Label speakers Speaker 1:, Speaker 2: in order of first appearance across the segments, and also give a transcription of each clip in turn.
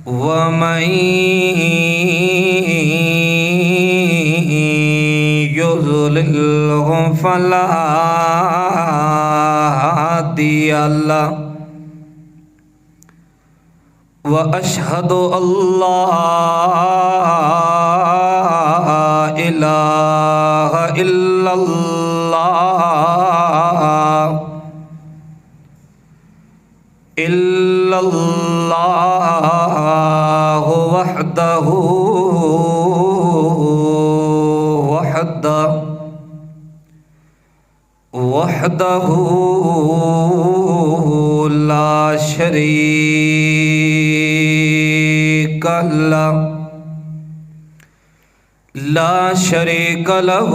Speaker 1: ومن يضلله فلا هادي له وأشهد أن لا إله إلا الله وحده لا شريك له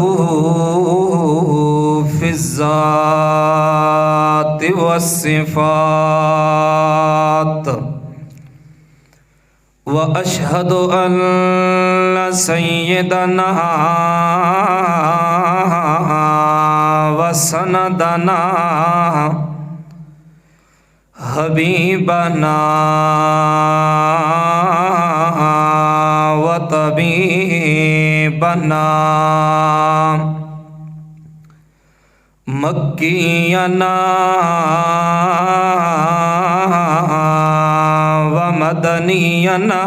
Speaker 1: في الذات والصفات وأشهد أن سيدنا وسندنا حبيبنا وطبيبنا مكينا ومدنينا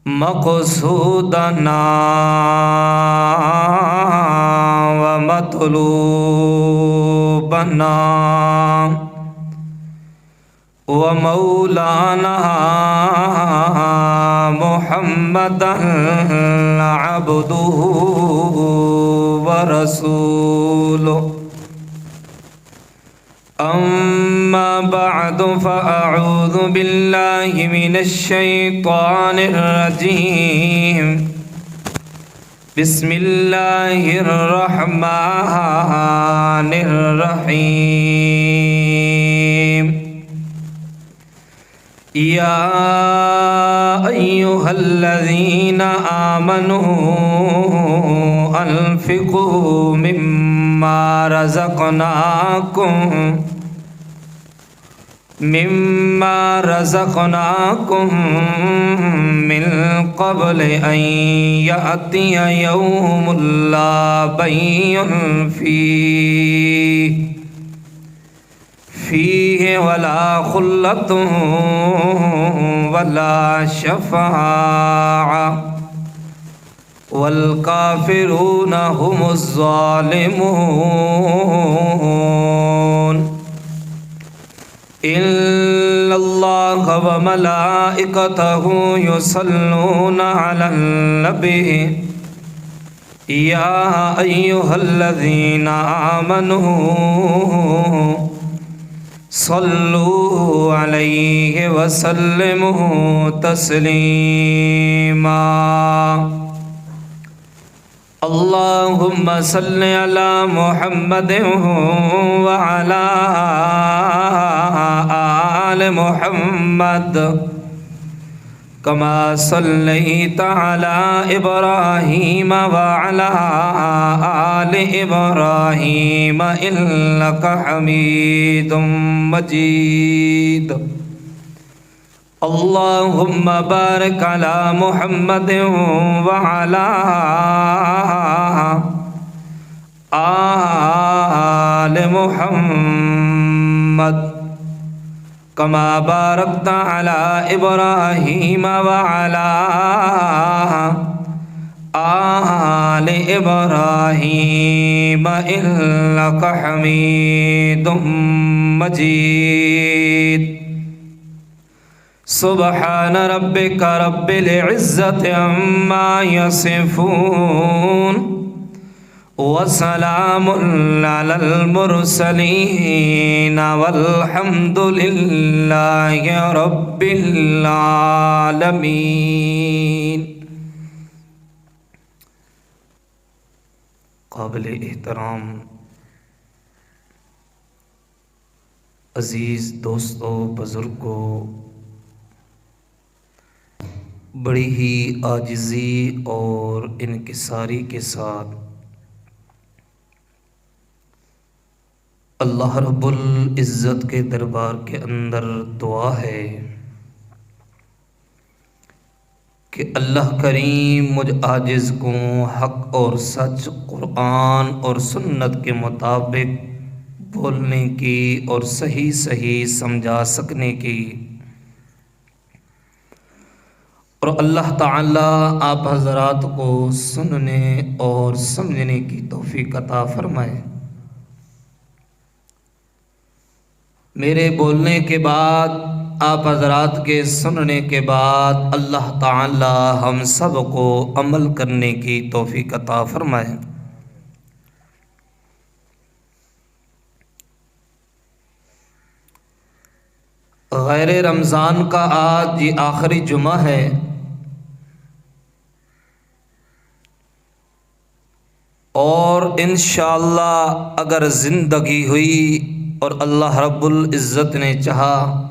Speaker 1: مقصودنا ومطلوبنا ومولانا محمدا عبده ورسوله أما بعد فأعوذ بالله من الشيطان الرجيم بسم الله الرحمن الرحيم يا أيها الذين آمنوا أنفقوا مما رزقناكم من قبل أن يأتي يوم لا بيع فيه ولا خلة ولا شفاعة والكافرون هم الظالمون إن الله وملائكته يصلون على النبي يا أيها الذين آمنوا صلوا عليه وسلموا تسليما اللهم صل على محمد وعلى آل محمد كما صليت على إبراهيم وعلى آل إبراهيم إنك حميد مجيد اللهم بارك على محمد وعلى آل محمد كما باركت على إبراهيم وعلى آل إبراهيم إنك حميد مجيد سبحان ربك رب العزة عما يصفون وسلام على المرسلين والحمد لله رب العالمين. قابل احترام عزیز دوستوں، بزرگوں، بڑی ہی عاجزی اور انکساری کے ساتھ اللہ رب العزت کے دربار کے اندر دعا ہے کہ اللہ کریم مجھ عاجز کو حق اور سچ قرآن اور سنت کے مطابق بولنے کی اور صحیح صحیح سمجھا سکنے کی، اور اللہ تعالی آپ حضرات کو سننے اور سمجھنے کی توفیق عطا فرمائے۔ میرے بولنے کے بعد، آپ حضرات کے سننے کے بعد اللہ تعالی ہم سب کو عمل کرنے کی توفیق عطا فرمائے۔ غیر رمضان کا آج یہ آخری جمعہ ہے، اور انشاءاللہ اگر زندگی ہوئی اور اللہ رب العزت نے چاہا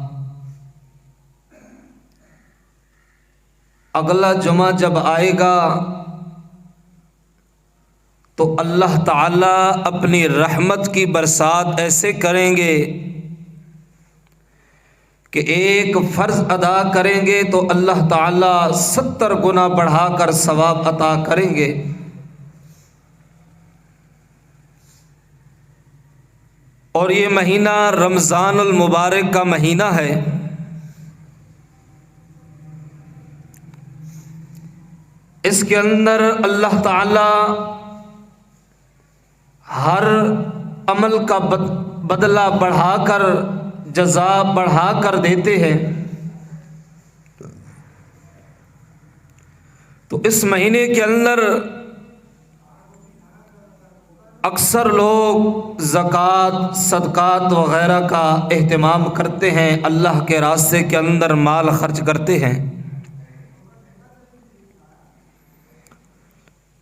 Speaker 1: اگلا جمعہ جب آئے گا تو اللہ تعالی اپنی رحمت کی برسات ایسے کریں گے کہ ایک فرض ادا کریں گے تو اللہ تعالی 70 گنا بڑھا کر ثواب عطا کریں گے۔ اور یہ مہینہ رمضان المبارک کا مہینہ ہے۔ اس کے اندر اللہ تعالی ہر عمل کا بدلہ بڑھا کر، جزا بڑھا کر دیتے ہیں۔ تو اس مہینے کے اندر اکثر لوگ زکوٰۃ، صدقات وغیرہ کا اہتمام کرتے ہیں، اللہ کے راستے کے اندر مال خرچ کرتے ہیں۔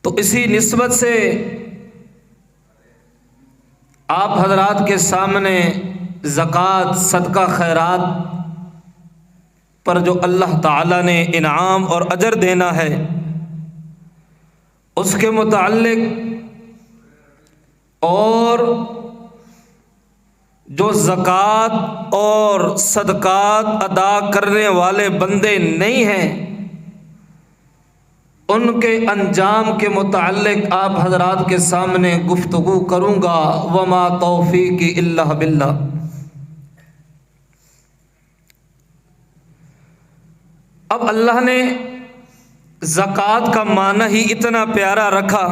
Speaker 1: تو اسی نسبت سے آپ حضرات کے سامنے زکوٰۃ، صدقہ، خیرات پر جو اللہ تعالی نے انعام اور اجر دینا ہے اس کے متعلق، اور جو زکوٰۃ اور صدقات ادا کرنے والے بندے نہیں ہیں ان کے انجام کے متعلق آپ حضرات کے سامنے گفتگو کروں گا۔ وما توفیقی الا باللہ۔ اب اللہ نے زکوٰۃ کا معنی ہی اتنا پیارا رکھا۔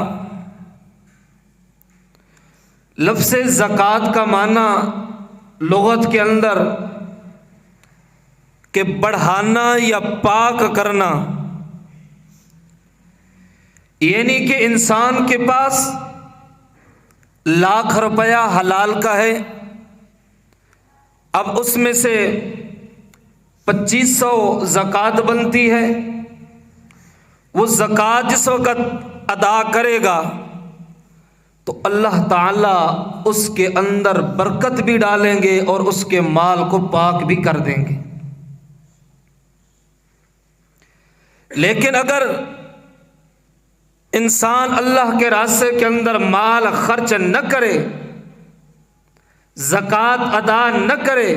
Speaker 1: لفظ زکوٰۃ کا معنی لغت کے اندر کہ بڑھانا یا پاک کرنا، یعنی کہ انسان کے پاس لاکھ روپیہ حلال کا ہے، اب اس میں سے 2500 زکوٰۃ بنتی ہے، وہ زکوٰۃ جس وقت ادا کرے گا تو اللہ تعالی اس کے اندر برکت بھی ڈالیں گے اور اس کے مال کو پاک بھی کر دیں گے۔ لیکن اگر انسان اللہ کے راستے کے اندر مال خرچ نہ کرے، زکوٰۃ ادا نہ کرے،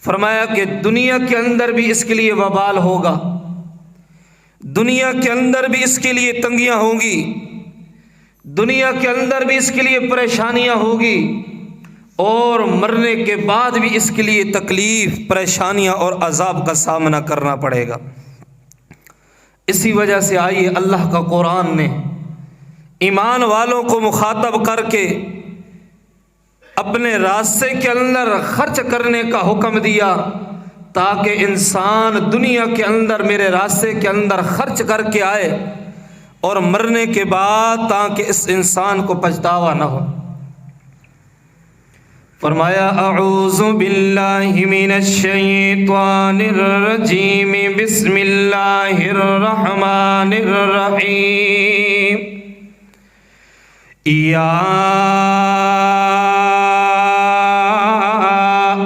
Speaker 1: فرمایا کہ دنیا کے اندر بھی اس کے لیے وبال ہوگا، دنیا کے اندر بھی اس کے لیے تنگیاں ہوں گی، دنیا کے اندر بھی اس کے لیے پریشانیاں ہوگی، اور مرنے کے بعد بھی اس کے لیے تکلیف، پریشانیاں اور عذاب کا سامنا کرنا پڑے گا۔ اسی وجہ سے آئیے اللہ کا قرآن نے ایمان والوں کو مخاطب کر کے اپنے راستے کے اندر خرچ کرنے کا حکم دیا، تاکہ انسان دنیا کے اندر میرے راستے کے اندر خرچ کر کے آئے اور مرنے کے بعد تاکہ اس انسان کو پچھتاوا نہ ہو۔ فرمایا اعوذ باللہ من الشیطان الرجیم، بسم اللہ الرحمن الرحیم۔ یا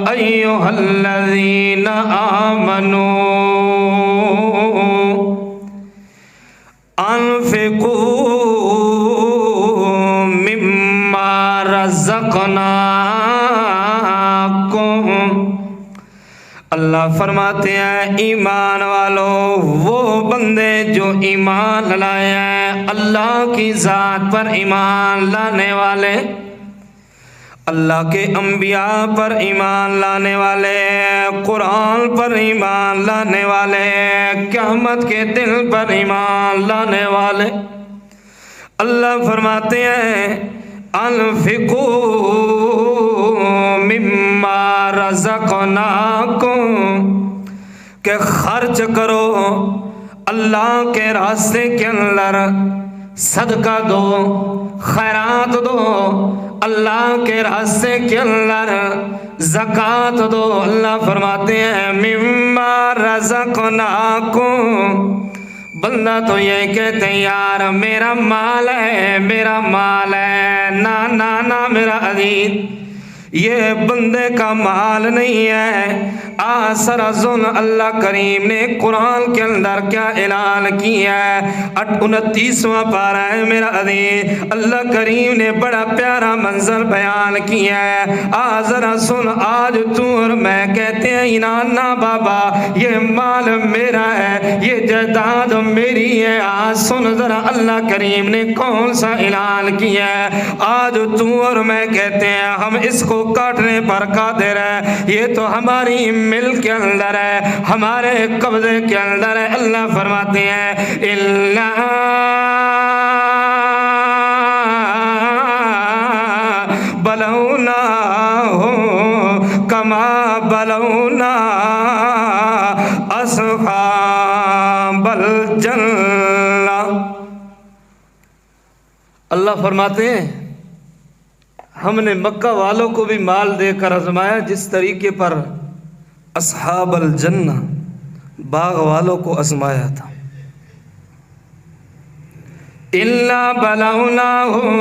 Speaker 1: ایھا الذین آمنوا انفقوا مما اللہ فرماتے ہیں ایمان والو، وہ بندے جو ایمان لائے ہیں اللہ کی ذات پر، ایمان لانے والے، اللہ کے انبیاء پر ایمان لانے والے، قرآن پر ایمان لانے والے، قیامت کے دن پر ایمان لانے والے، اللہ فرماتے ہیں انفقوا مما رزقناکم، کہ خرچ کرو اللہ کے راستے کے اندر، صدقہ دو، خیرات دو اللہ کے راستے کے اندر، زکوٰۃ دو۔ اللہ فرماتے ہیں مما رزقناکم، بندہ تو یہ کہتے ہیں یار میرا مال ہے، میرا مال ہے، نا میرا عزیز، یہ بندے کا مال نہیں ہے۔ سرزن اللہ کریم نے قرآن کے اندر کیا اعلان کیا ہے، 29واں پارہ ہے میرا عزیز، اللہ کریم نے بڑا پیارا منظر بیان کیا ہے۔ ذرا سن، آج تو اور میں کہتے ہیں نا بابا یہ مال میرا ہے، یہ جائیداد میری ہے۔ سن ذرا اللہ کریم نے کون سا اعلان کیا ہے۔ آج تو اور میں کہتے ہیں ہم اس کو کاٹنے پر قادر ہے، یہ تو ہماری ملک کے اندر ہے، ہمارے قبضے کے اندر ہے۔ اللہ فرماتے ہیں اللہ بلونا کما بلونا اصحاب الجنہ، اللہ فرماتے ہیں ہم نے مکہ والوں کو بھی مال دے کر آزمایا جس طریقے پر اصحاب الجنہ باغ والوں کو آزمایا تھا۔ الا بلوناہم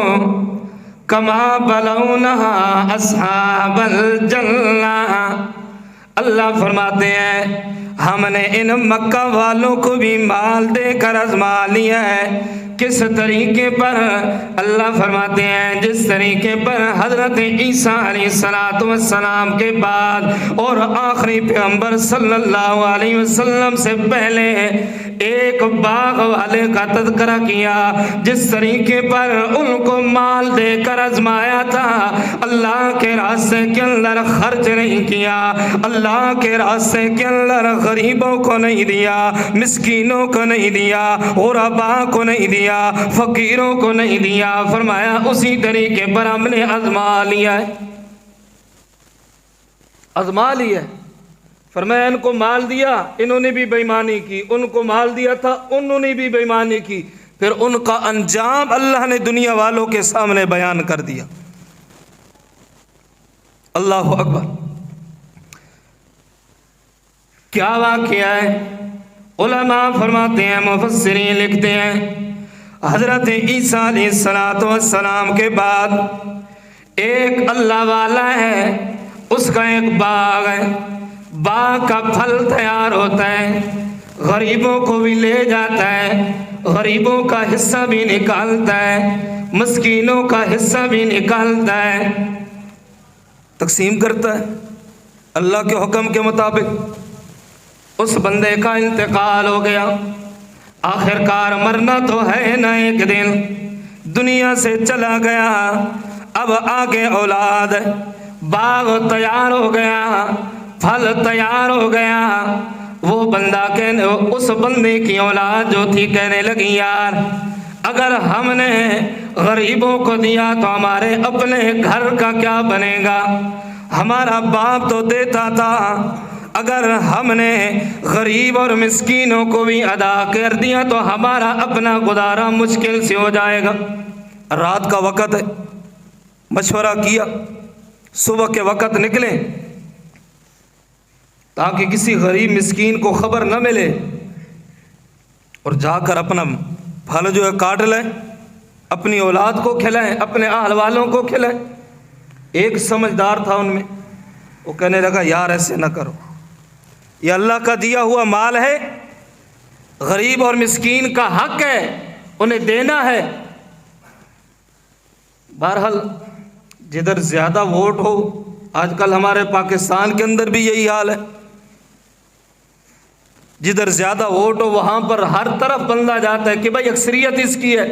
Speaker 1: کما بلونا اصحاب الجنہ، اللہ فرماتے ہیں ہم نے ان مکہ والوں کو بھی مال دے کر آزما لیا ہے۔ کس طریقے پر؟ اللہ فرماتے ہیں جس طریقے پر حضرت عیسیٰ علیہ السلام کے بعد اور آخری پیغمبر صلی اللہ علیہ وسلم سے پہلے ایک باغ والے کا تذکرہ کیا، جس طریقے پر ان کو مال دے کر آزمایا تھا، اللہ کے راستے کے اندر خرچ نہیں کیا، اللہ کے راستے کے اندر غریبوں کو نہیں دیا، مسکینوں کو نہیں دیا، غرباء کو نہیں دیا، فقیروں کو نہیں دیا، فرمایا اسی طریقے پر ہم نے آزما لیا ہے، آزما لیا ہے۔ فرمایا ان کو مال دیا، انہوں نے بھی بے ایمانی کی، ان کو مال دیا تھا، انہوں نے بھی بے ایمانی کی، پھر ان کا انجام اللہ نے دنیا والوں کے سامنے بیان کر دیا۔ اللہ اکبر! کیا واقعہ ہے؟ علماء فرماتے ہیں، مفسرین لکھتے ہیں حضرت عیسیٰ علیہ السلام کے بعد ایک اللہ والا ہے، اس کا ایک باغ ہے، باغ کا پھل تیار ہوتا ہے، غریبوں کو بھی لے جاتا ہے، غریبوں کا حصہ بھی نکالتا ہے، مسکینوں کا حصہ بھی نکالتا ہے، تقسیم کرتا ہے اللہ کے حکم کے مطابق۔ اس بندے کا انتقال ہو گیا، آخر کار مرنا تو ہے نہ، ایک دن دنیا سے چلا گیا، اب آگے اولاد، باغ تیار ہو گیا، پھل تیار ہو گیا، وہ بندہ کہنے، اس بندے کی اولاد جو تھی کہنے لگی یار اگر ہم نے غریبوں کو دیا تو ہمارے اپنے گھر کا کیا بنے گا، ہمارا باپ تو دیتا تھا، اگر ہم نے غریب اور مسکینوں کو بھی ادا کر دیا تو ہمارا اپنا گزارا مشکل سے ہو جائے گا۔ رات کا وقت ہے، مشورہ کیا صبح کے وقت نکلیں تاکہ کسی غریب مسکین کو خبر نہ ملے، اور جا کر اپنا پھل جو ہے کاٹ لیں، اپنی اولاد کو کھلائیں، اپنے اہل والوں کو کھلائیں۔ ایک سمجھدار تھا ان میں، وہ کہنے لگا یار ایسے نہ کرو، یہ اللہ کا دیا ہوا مال ہے، غریب اور مسکین کا حق ہے، انہیں دینا ہے۔ بہرحال جدھر زیادہ ووٹ ہو، آج کل ہمارے پاکستان کے اندر بھی یہی حال ہے، جدھر زیادہ ووٹ ہو وہاں پر ہر طرف بندہ جاتا ہے کہ بھائی اکثریت اس کی ہے،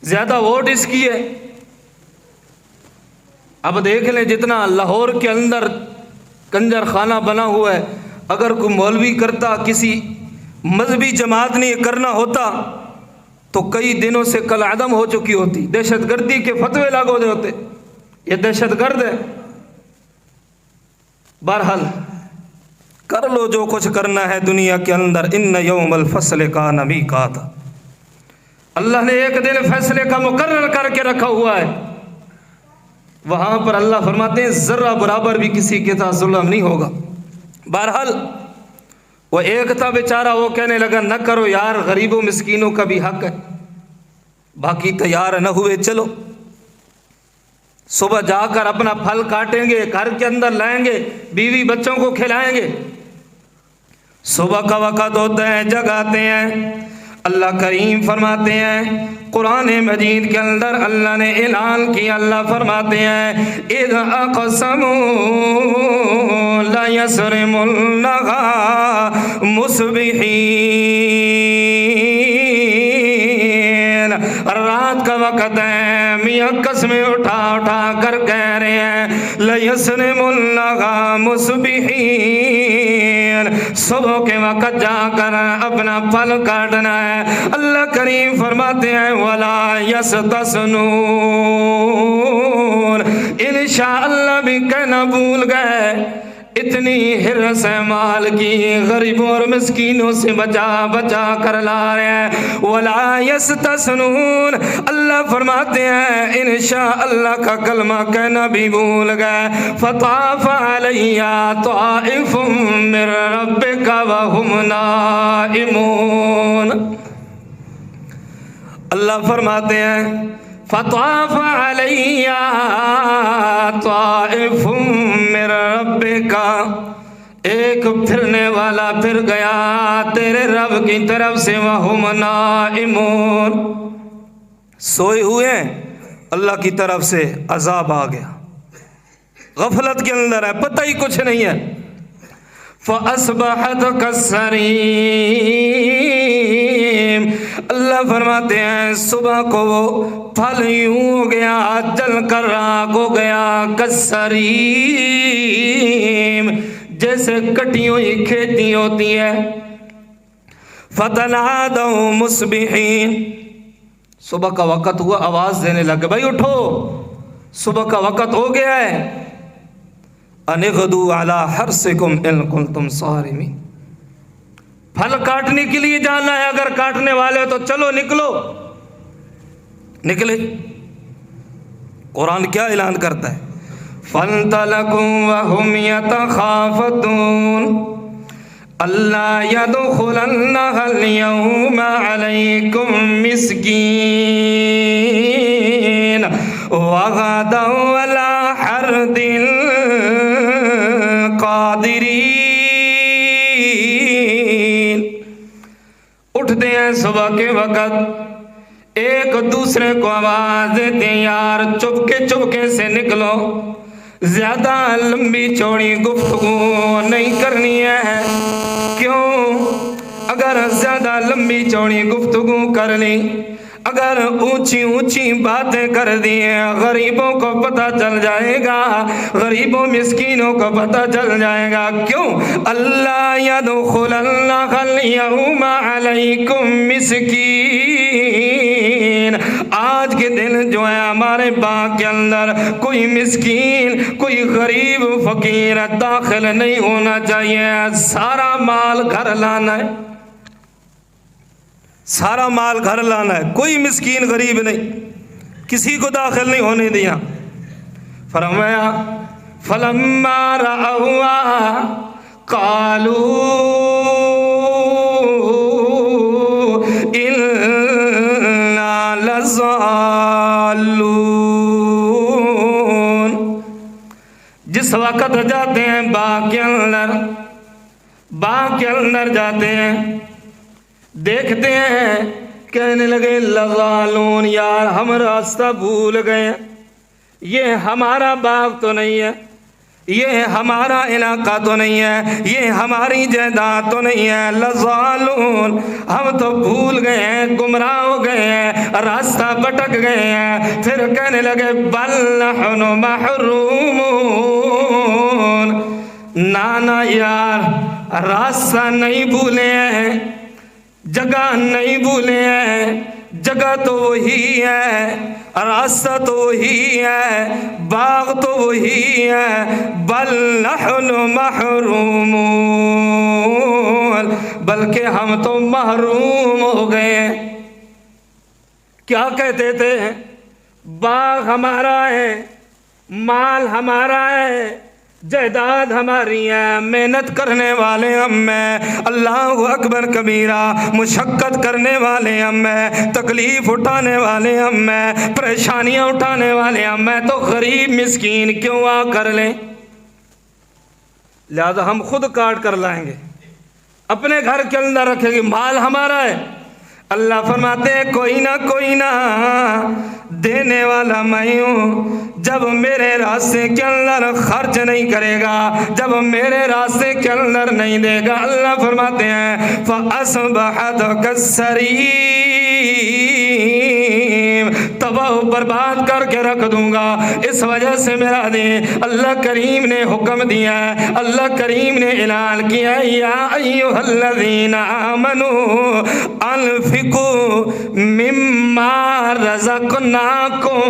Speaker 1: زیادہ ووٹ اس کی ہے۔ اب دیکھ لیں جتنا لاہور کے اندر کنجر خانہ بنا ہوا ہے، اگر کوئی مولوی کرتا، کسی مذہبی جماعت نے یہ کرنا ہوتا تو کئی دنوں سے کل عدم ہو چکی ہوتی، دہشت گردی کے فتوے لاگو ہوتے، یہ دہشت گرد ہے۔ بہرحال کر لو جو کچھ کرنا ہے دنیا کے اندر، ان یوم الفصل کان میقاتا، اللہ نے ایک دن فیصلے کا مقرر کر کے رکھا ہوا ہے، وہاں پر اللہ فرماتے ہیں ذرہ برابر بھی کسی کے ساتھ ظلم نہیں ہوگا۔ بہرحال وہ ایک تھا بیچارہ، وہ کہنے لگا نہ کرو یار، غریبوں مسکینوں کا بھی حق ہے، باقی تیار نہ ہوئے چلو صبح جا کر اپنا پھل کاٹیں گے، گھر کے اندر لائیں گے، بیوی بچوں کو کھلائیں گے۔ صبح کا وقت ہوتا ہے، جگاتے ہیں، اللہ کریم فرماتے ہیں قرآن مجید کے اندر اللہ نے اعلان کیا، اللہ فرماتے ہیں اذ اقسموا لیصرمنها مصبحین، رات کا وقت ہے، میاں قسمیں اٹھا اٹھا کر کہہ رہے ہیں لیصرمنها مصبحین، صبح کے وقت جا کر اپنا پھل کاٹنا ہے۔ اللہ کریم فرماتے ہیں وَلَا يَسْتَثْنُونَ، انشاءاللہ بھی کہنا بھول گئے، اتنی حرص ہے مال کی، غریبوں اور مسکینوں سے بچا بچا کر لا رہے ہیں۔ وَلَا يَسْتَثْنُونَ، اللہ فرماتے ہیں انشاءاللہ کا کلمہ کہنا بھی بھول گئے۔ فَطَافَ عَلَيْهَا طَائِفٌ مِّن رَّبِّكَ وَهُمْ نَائِمُونَ، اللہ فرماتے ہیں فَطَافَ عَلَيْهَا طَائِفٌ مِّن رَّبِّكَ، ایک پھرنے والا پھر گیا تیرے رب کی طرف سے، وَهُمْ نَائِمُونَ، سوئے ہوئے ہیں، اللہ کی طرف سے عذاب آ گیا، غفلت کے اندر ہے، پتہ ہی کچھ نہیں ہے۔ فَأَصْبَحَتْ كَالصَّرِيمِ، اللہ فرماتے ہیں صبح کو وہ پھل یوں ہو گیا، جل کر راکھ ہو گیا، کالصریم، جیسے کٹی ہوئی کھیتی ہوتی ہے۔ فَتَنَادَوْا مُصْبِحِينَ، صبح کا وقت ہوا، آواز دینے لگے بھائی اٹھو، صبح کا وقت ہو گیا ہے، ان اغدوا علی حرثکم ان کنتم صارمین، پھل کاٹنے کے لیے جانا ہے، اگر کاٹنے والے تو چلو نکلو، نکلے۔ قرآن کیا اعلان کرتا ہے فَانْطَلَقُوا وَهُمْ يَتَخَافَتُونَ أَلَّا يَدْخُلَنَّهَا الْيَوْمَ عَلَيْكُمْ مِسْكِينٌ وَغَدَوْا عَلَى حَرْدٍ قَادِرِينَ، اٹھتے ہیں صبح کے وقت، ایک دوسرے کو آواز دیتے ہیں یار چپکے سے نکلو، زیادہ لمبی چوڑی گفتگو نہیں کرنی ہے۔ کیوں؟ اگر زیادہ لمبی چوڑی گفتگو کر لی، اگر اونچی اونچی باتیں کر دی، غریبوں کو پتہ چل جائے گا، غریبوں مسکینوں کو پتہ چل جائے گا۔ کیوں؟ اللہ يدخلنها اليوم علیکم مسکین، آج کے دن جو ہے ہمارے باغ کے اندر کوئی مسکین، کوئی غریب فقیر داخل نہیں ہونا چاہیے، سارا مال گھر لانا ہے، سارا مال گھر لانا ہے، کوئی مسکین غریب نہیں، کسی کو داخل نہیں ہونے دیا۔ فرمایا فَلَمَّا رَأَوْهَا قَالُوا إِنَّا لَضَالُّونَ، جس وقت جاتے ہیں باغ کے اندر جاتے ہیں، دیکھتے ہیں، کہنے لگے لَضَالُونَ، یار ہم راستہ بھول گئے ہیں، یہ ہمارا باغ تو نہیں ہے، یہ ہمارا علاقہ تو نہیں ہے، یہ ہماری جائیداد تو نہیں ہے، لَضَالُونَ ہم تو بھول گئے ہیں، گمراہ ہو گئے ہیں، راستہ بھٹک گئے ہیں۔ پھر کہنے لگے بَلْ نَحْنُ مَحْرُومُونَ، نانا یار راستہ نہیں بھولے ہیں، جگہ نہیں بھولے ہیں، جگہ تو وہی ہے، راستہ تو وہی ہے، باغ تو وہی ہے، بل نحن محرومون، بلکہ ہم تو محروم ہو گئے ہیں۔ کیا کہتے تھے؟ باغ ہمارا ہے، مال ہمارا ہے، جائیداد ہماری ہے، محنت کرنے والے ہم ہیں، اللہ اکبر کبیرہ، مشقت کرنے والے ہم ہیں، تکلیف اٹھانے والے ہم ہیں، پریشانیاں اٹھانے والے ہم ہیں، تو غریب مسکین کیوں آ کر لیں؟ لہذا ہم خود کاٹ کر لائیں گے، اپنے گھر کے اندر رکھیں گے، مال ہمارا ہے۔ اللہ فرماتے ہیں کوئی نہ دینے والا میں ہوں، جب میرے راستے کے اندر خرچ نہیں کرے گا، جب میرے راستے کے اندر نہیں دے گا، اللہ فرماتے ہیں فَأَصْبَحَتْ كَالسَّرِيمِ، تباہ برباد کر کے رکھ دوں گا۔ اس وجہ سے میرا دین اللہ کریم نے حکم دیا ہے، اللہ کریم نے اعلان کیا ہے یا ایھا الذین آمنوا انفقوا مما رزقناکم،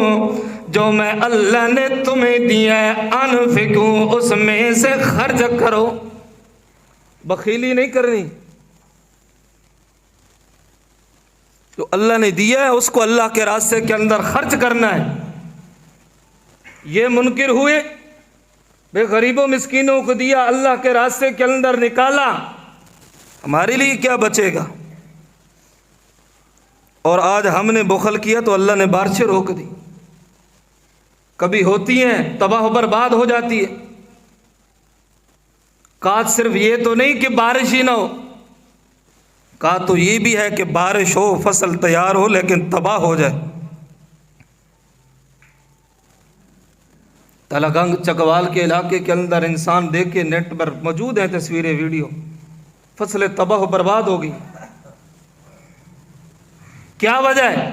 Speaker 1: جو میں اللہ نے تمہیں دیا ہے، انفقوا اس میں سے خرچ کرو، بخیلی نہیں کرنی، جو اللہ نے دیا ہے اس کو اللہ کے راستے کے اندر خرچ کرنا ہے۔ یہ منکر ہوئے، بے غریبوں مسکینوں کو دیا، اللہ کے راستے کے اندر نکالا، ہمارے لیے کیا بچے گا؟ اور آج ہم نے بخل کیا تو اللہ نے بارشیں روک دی، کبھی ہوتی ہیں تباہ و برباد ہو جاتی ہے۔ کہا صرف یہ تو نہیں کہ بارش ہی نہ ہو، کہا تو یہ بھی ہے کہ بارش ہو، فصل تیار ہو، لیکن تباہ ہو جائے۔ تلگنگ چکوال کے علاقے کے اندر انسان دیکھ کے نیٹ پر موجود ہیں تصویریں، ویڈیو، فصلیں تباہ و برباد ہو گئی۔ کیا وجہ ہے؟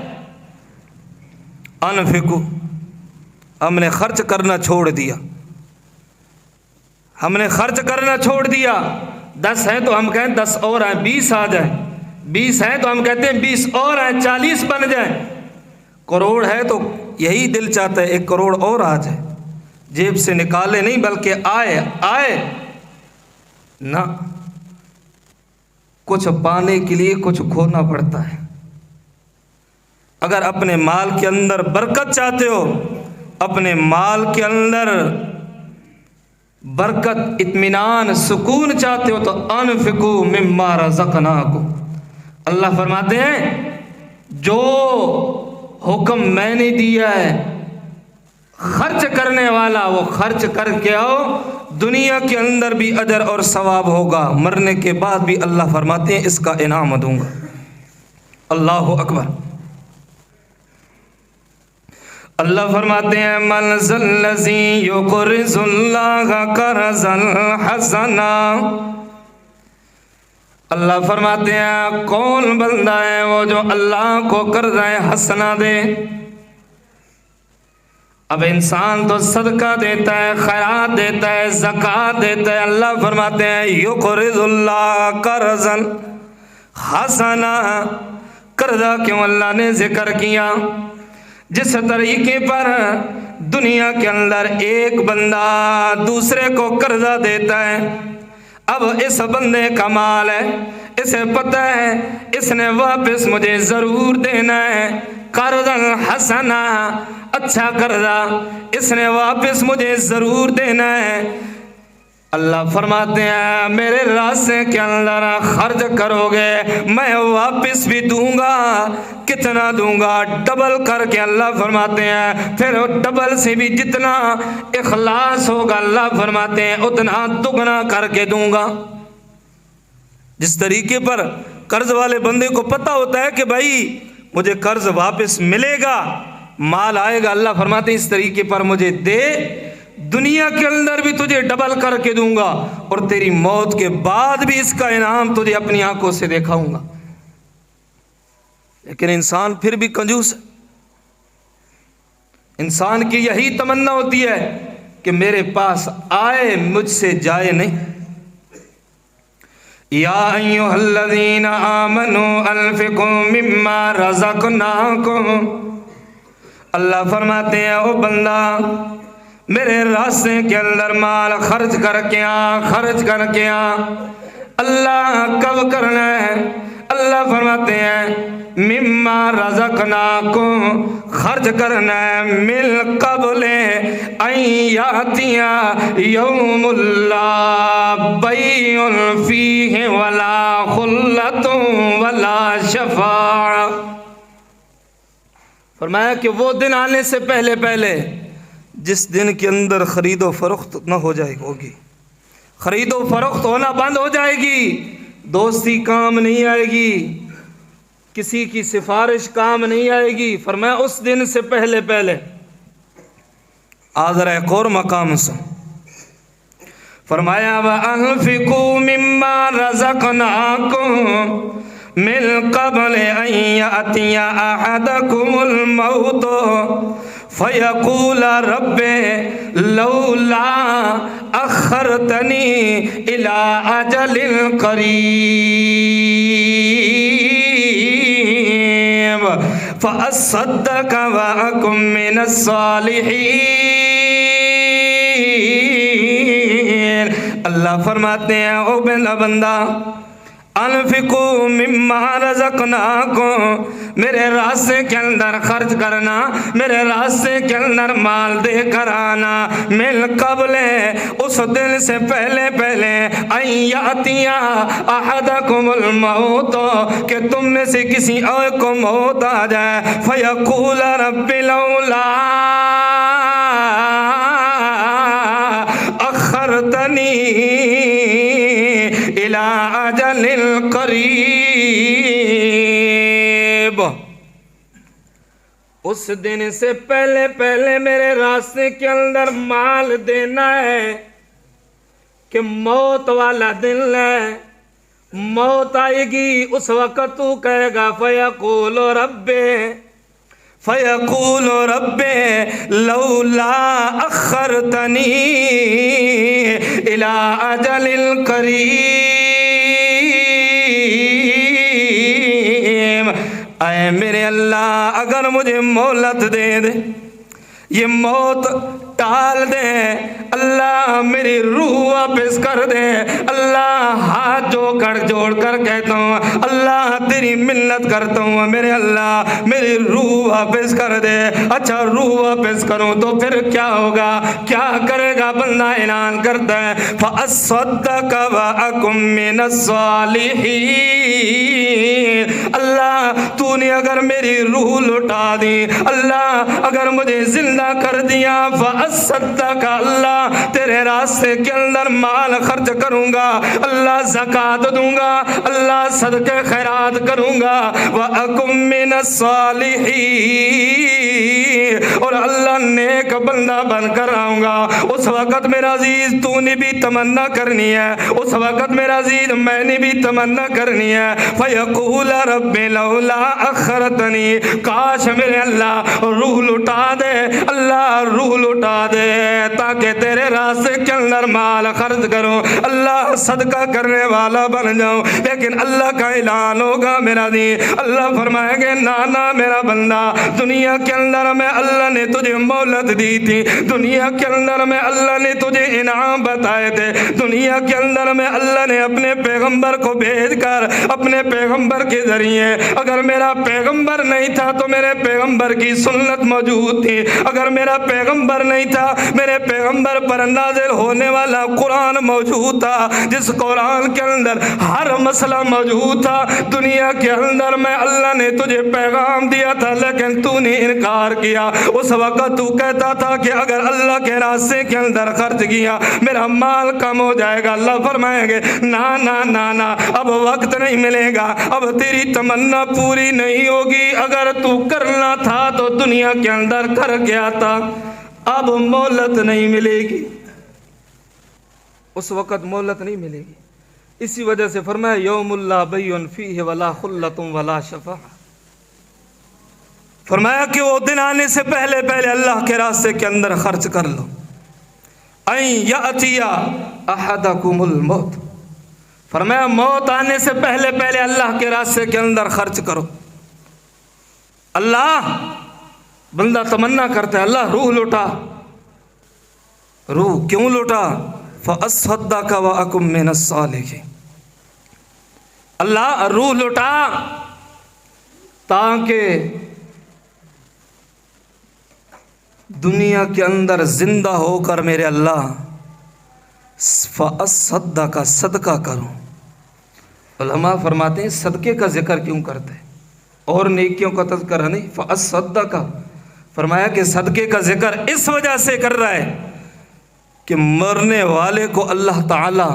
Speaker 1: انفقو، ہم نے خرچ کرنا چھوڑ دیا، ہم نے خرچ کرنا چھوڑ دیا۔ 10 ہیں تو ہم کہیں 10 اور ہیں، 20 آ جائیں، 20 ہیں تو ہم کہتے ہیں 20 اور ہیں، 40 بن جائیں۔ کروڑ ہے تو یہی دل چاہتا ہے 1 کروڑ اور آ جائے، جیب سے نکالے نہیں بلکہ آئے نہ، کچھ پانے کے لیے کچھ کھونا پڑتا ہے۔ اگر اپنے مال کے اندر برکت چاہتے ہو، اپنے مال کے اندر برکت، اطمینان، سکون چاہتے ہو تو انفقوا مما رزقناکم، اللہ فرماتے ہیں جو حکم میں نے دیا ہے خرچ کرنے والا وہ خرچ کر کے آؤ، دنیا کے اندر بھی اجر اور ثواب ہوگا، مرنے کے بعد بھی اللہ فرماتے ہیں اس کا انعام دوں گا۔ اللہ اکبر۔ اللہ فرماتے ہیں من ذا الذی یقرض اللہ قرضا حسنا، اللہ فرماتے ہیں کون بندہ ہے وہ جو اللہ کو قرض حسنہ دے۔ اب انسان تو صدقہ دیتا ہے، خیرات دیتا ہے، زکوٰۃ دیتا ہے، اللہ فرماتے ہیں یقرض اللہ قرضا حسنا، قرضہ کیوں اللہ نے ذکر کیا؟ جس طریقے پر دنیا کے اندر ایک بندہ دوسرے کو قرضہ دیتا ہے، اب اس بندے کا مال ہے، اسے پتہ ہے اس نے واپس مجھے ضرور دینا ہے، قرضا حسنا، اچھا قرضہ اس نے واپس مجھے ضرور دینا ہے۔ اللہ فرماتے ہیں میرے راستے کے اندر خرچ کرو گے میں واپس بھی دوں گا، کتنا دوں گا؟ ڈبل کر کے اللہ فرماتے ہیں، پھر ڈبل سے بھی جتنا اخلاص ہوگا اللہ فرماتے ہیں اتنا دگنا کر کے دوں گا۔ جس طریقے پر قرض والے بندے کو پتہ ہوتا ہے کہ بھائی مجھے قرض واپس ملے گا، مال آئے گا، اللہ فرماتے ہیں اس طریقے پر مجھے دے، دنیا کے اندر بھی تجھے ڈبل کر کے دوں گا اور تیری موت کے بعد بھی اس کا انعام تجھے اپنی آنکھوں سے دکھاؤں گا۔ لیکن انسان پھر بھی کنجوس ہے۔ انسان کی یہی تمنا ہوتی ہے کہ میرے پاس آئے مجھ سے جائے نہیں۔ یا ایھا الذین آمنوا انفقوا مما رزقناکم، اللہ فرماتے ہیں او بندہ میرے راستے کے اندر مال خرچ کر کے آ، خرچ کر کے آ۔ اللہ کب کرنا ہے؟ اللہ فرماتے ہیں مما رزقناکم، خرچ کرنا ہے من قبل ان یاتی یوم لا بیع فیہ ولا خلۃ ولا شفاعہ۔ فرمایا کہ وہ دن آنے سے پہلے پہلے جس دن کے اندر خرید و فروخت نہ ہو جائے ہوگی، خرید و فروخت ہونا بند ہو جائے گی، دوستی کام نہیں آئے گی، کسی کی سفارش کام نہیں آئے گی۔ فرمایا اس دن سے پہلے پہلے آذر ایک اور مقام سے فرمایا وَأَنفِقُوا مِمَّا رَزَقْنَاكُمْ مِن قَبْلِ أَن يَأْتِيَ أَحَدَكُمُ الْمَوْتُ فَيَقُولَ رَبِّ لَوْلَا أَخَّرْتَنِي إِلَىٰ أَجَلٍ قَرِيبٍ فَأَصَّدَّقَ وَأَكُن مِّنَ الصَّالِحِينَ۔ اللہ فرماتے ہیں او میرا بندہ انفقوا مما رزقناکم، میرے راستے کے اندر خرچ کرنا، میرے راستے کے اندر مال دے کر آنا، من قبل اس دن سے پہلے پہلے ان یاتی احدکم الموت، کہ تم میں سے کسی اور کو موت آ جائے، فیقول رب لولا اخرتنی الى اجل قریب، اس دن سے پہلے پہلے میرے راستے کے اندر مال دینا ہے کہ موت والا دن ہے، موت آئے گی اس وقت تو کہے گا فیقول رب لولا اخرتنی الى اجل قریب، اے میرے اللہ اگر مجھے مہلت دے دے، یہ موت ٹال دے، اللہ میری روح واپس کر دے، اللہ ہاتھ جوڑ کر کہتا ہوں اللہ تیری منت کرتا ہوں میرے اللہ میری روح واپس کر دے۔ اچھا روح واپس کروں تو پھر کیا ہوگا؟ کیا کرے گا بندہ؟ اعلان کرتا ہے فَأَصَّدَّقَ وَأَكُن مِّنَ الصَّالِحِينَ، اللہ تو نے اگر میری روح لٹا دی، اللہ اگر مجھے زندہ کر دیا، فَأَصَّدَّقَ، اللہ تیرے راستے کے اندر مال خرچ کروں گا، اللہ زکوٰۃ دوں گا، اللہ صدقے خیرات کروں گا، وَأَكُن مِّنَ الصَّالِحِينَ، اور اللہ نیک بندہ بن کر آؤں گا۔ اس وقت میرا عزیز تو نے بھی تمنا کرنی ہے، اس وقت میرا عزیز میں نے بھی تمنا کرنی ہے، فَيَقُولَ رَبِّ لَوْلَا أَخَّرْتَنِي، کاش میرے اللہ روح لٹا دے، اللہ روح لٹا دے تاکہ تیرے راستے کے اندر مال خرچ کروں، اللہ صدقہ کرنے والا بن جاؤں۔ لیکن اللہ کا اعلان ہوگا میرا دین، اللہ فرمائیں گے نانا میرا بندہ، دنیا کے اندر میں اللہ نے تجھے مہلت دی تھی، دنیا کے اندر میں اللہ نے تجھے انعام بتائے تھے، دنیا کے اندر میں اللہ نے اپنے پیغمبر کو بھیج کر اپنے پیغمبر کے ذریعے، اگر میرا پیغمبر نہیں تھا تو میرے پیغمبر کی سنت موجود تھی، اگر میرا پیغمبر نہیں تھا میرے پیغمبر پر نازل ہونے والا قرآن موجود تھا، جس قرآن کے اندر ہر مسئلہ موجود تھا۔ دنیا کے اندر میں اللہ نے تجھے پیغام دیا تھا لیکن تو نے انکار کیا، اس وقت تو کہتا تھا کہ اگر اللہ کے راستے کے اندر خرچ کیا میرا مال کم ہو جائے گا۔ اللہ فرمائیں گے نا نا نا نا، اب وقت نہیں ملے گا، اب تیری تمنا پوری نہیں ہوگی، اگر تو کرنا تھا تو دنیا کے اندر کر گیا تھا، اب مہلت نہیں ملے گی، اس وقت مہلت نہیں ملے گی۔ اسی وجہ سے فرمایا یوم اللہ بیع فیہ ولا خلۃ ولا شفاعہ، فرمایا کہ وہ دن آنے سے پہلے پہلے اللہ کے راستے کے اندر خرچ کر لو۔ این یاتی احدکم الموت، فرمایا موت آنے سے پہلے پہلے اللہ کے راستے کے اندر خرچ کرو۔ اللہ بندہ تمنا کرتا ہے اللہ روح لوٹا، روح کیوں لوٹا؟ فاصدق واکن من الصالحین، اللہ روح لوٹا تاکہ دنیا کے اندر زندہ ہو کر میرے اللہ فاصدق صدقہ کروں۔ علماء فرماتے ہیں صدقے کا ذکر کیوں کرتے ہیں اور نیکیوں کا تذکرہ نہیں؟ فاصدق فرمایا کہ صدقے کا ذکر اس وجہ سے کر رہا ہے کہ مرنے والے کو اللہ تعالی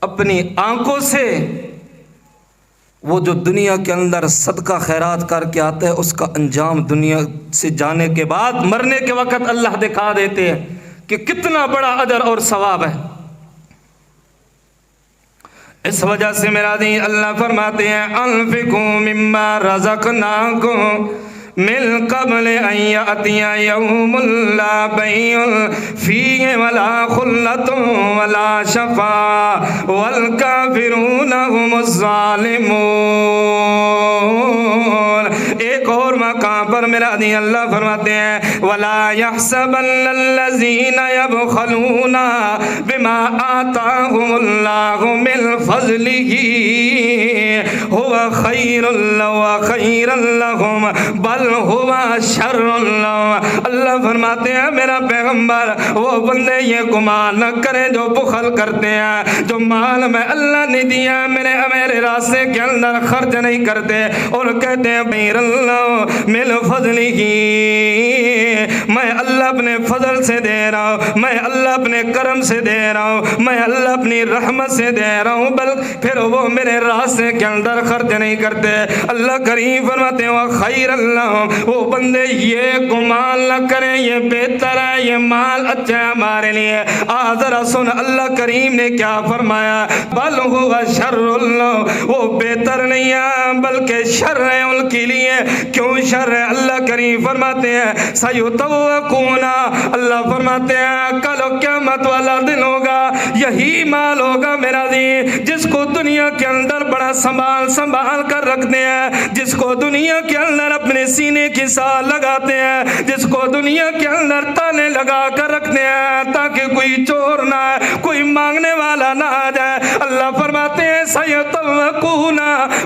Speaker 1: اپنی آنکھوں سے وہ جو دنیا کے اندر صدقہ خیرات کر کے آتا ہے اس کا انجام دنیا سے جانے کے بعد مرنے کے وقت اللہ دکھا دیتے ہیں کہ کتنا بڑا اجر اور ثواب ہے۔ اس وجہ سے میرا دین اللہ فرماتے ہیں انفقوا مما رزقناکم من قبل ان یاتی یوم لا بیع فیہ ولا خلۃ ولا شفاعہ والکافرون هم الظالمون۔ ایک اور مقام پر میرا دین اللہ فرماتے ہیں ولا یحسبن الذین یبخلون بما آتاهم اللہ من فضلہ هو خیر لهم بل ہوا شر اللہ۔ اللہ فرماتے ہیں میرا پیغمبر وہ بندے یہ گمان نہ کریں جو بخل کرتے ہیں، جو مال میں اللہ نے دیا میرے راستے کے اندر خرچ نہیں کرتے اور کہتے ہیں خیر اللہ من فضلہ، میں اللہ اپنے فضل سے دے رہا ہوں، میں اللہ اپنے کرم سے دے رہا ہوں، میں اللہ اپنی رحمت سے دے رہا ہوں، بل پھر وہ میرے راستے کے اندر خرچ نہیں کرتے۔ اللہ کریم فرماتے ہیں خیر اللہ، وہ بندے یہ گمان نہ کریں یہ بہتر ہے، یہ مال اچھا ہے ہمارے لیے۔ ذرا سن اللہ کریم نے کیا فرمایا، بل ہوا شر اللہ، وہ بہتر نہیں ہے بلکہ شر ہے ان کے لیے۔ کیوں شر ہے؟ اللہ کریم فرماتے ہیں سیطوقون، اللہ فرماتے ہیں کل قیامت والا دن ہوگا، یہی مال ہوگا میرا دین جس کو دنیا کے اندر بڑا سنبھال کر رکھتے ہیں، جس کو دنیا کے اندر اپنے سینے کی ساتھ لگاتے ہیں، جس کو دنیا کے اندر تانے لگا کر رکھتے ہیں تاکہ کوئی چور نہ آئے، کوئی مانگنے والا نہ آ جائے۔ اللہ فرماتے ہیں سیطوقون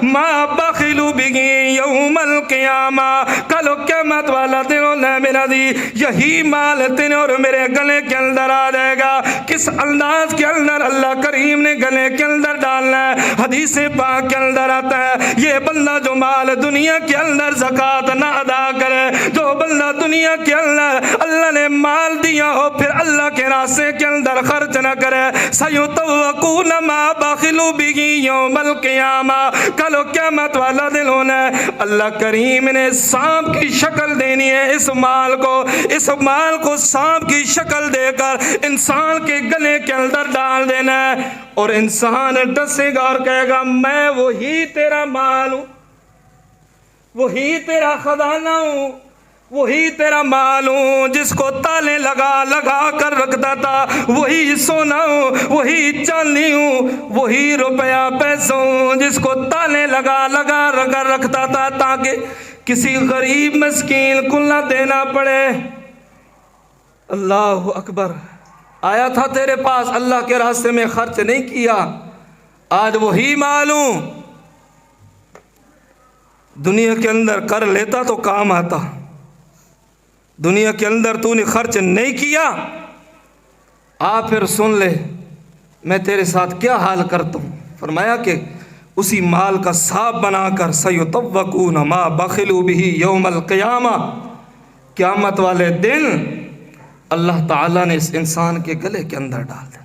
Speaker 1: ما بخلوا بہ یوم القیامہ، کل قیامت والا دن ہونا میرا دی یہی مال تیرے اور میرے گلے کے اندر آ جائے گا۔ کس انداز کے اندر اللہ کریم نے گلے کے اندر ڈالنا ہے؟ حدیث پاک کے اندر آتا ہے یہ بندہ جو مال دنیا کے اندر زکوٰۃ نہ ادا کرے، جو بندہ دنیا کے اندر اللہ نے مال دیا ہو پھر اللہ کے راستے کے اندر خرچ نہ کرے، سیطوقون ما بخلوا بہ یوم القیامہ، کل قیامت والا دن ہونا ہے۔ اللہ کریم نے سانپ کی شکل دینی ہے اس مال کو سانپ کی شکل دے کر انسان کے گلے کے اندر ڈال دینا ہے، اور انسان ڈسے گا اور کہے گا میں وہی تیرا مال ہوں، وہی تیرا خزانہ ہوں، وہی تیرا مال ہوں جس کو تالے لگا کر رکھتا تھا، وہی سونا ہوں، وہی چاندی ہوں، وہی روپیہ پیسوں ہوں جس کو تالے لگا کر رکھتا تھا تاکہ کسی غریب مسکین کو نہ دینا پڑے۔ اللہ اکبر، آیا تھا تیرے پاس اللہ کے راستے میں خرچ نہیں کیا، آج وہی مال ہوں، دنیا کے اندر کر لیتا تو کام آتا، دنیا کے اندر تو نے خرچ نہیں کیا، پھر سن لے میں تیرے ساتھ کیا حال کرتا ہوں۔ فرمایا کہ اسی مال کا صاحب بنا کر سیطوقون ما بخلوا بہ یوم القیامہ، قیامت والے دن اللہ تعالیٰ نے اس انسان کے گلے کے اندر ڈال دیا۔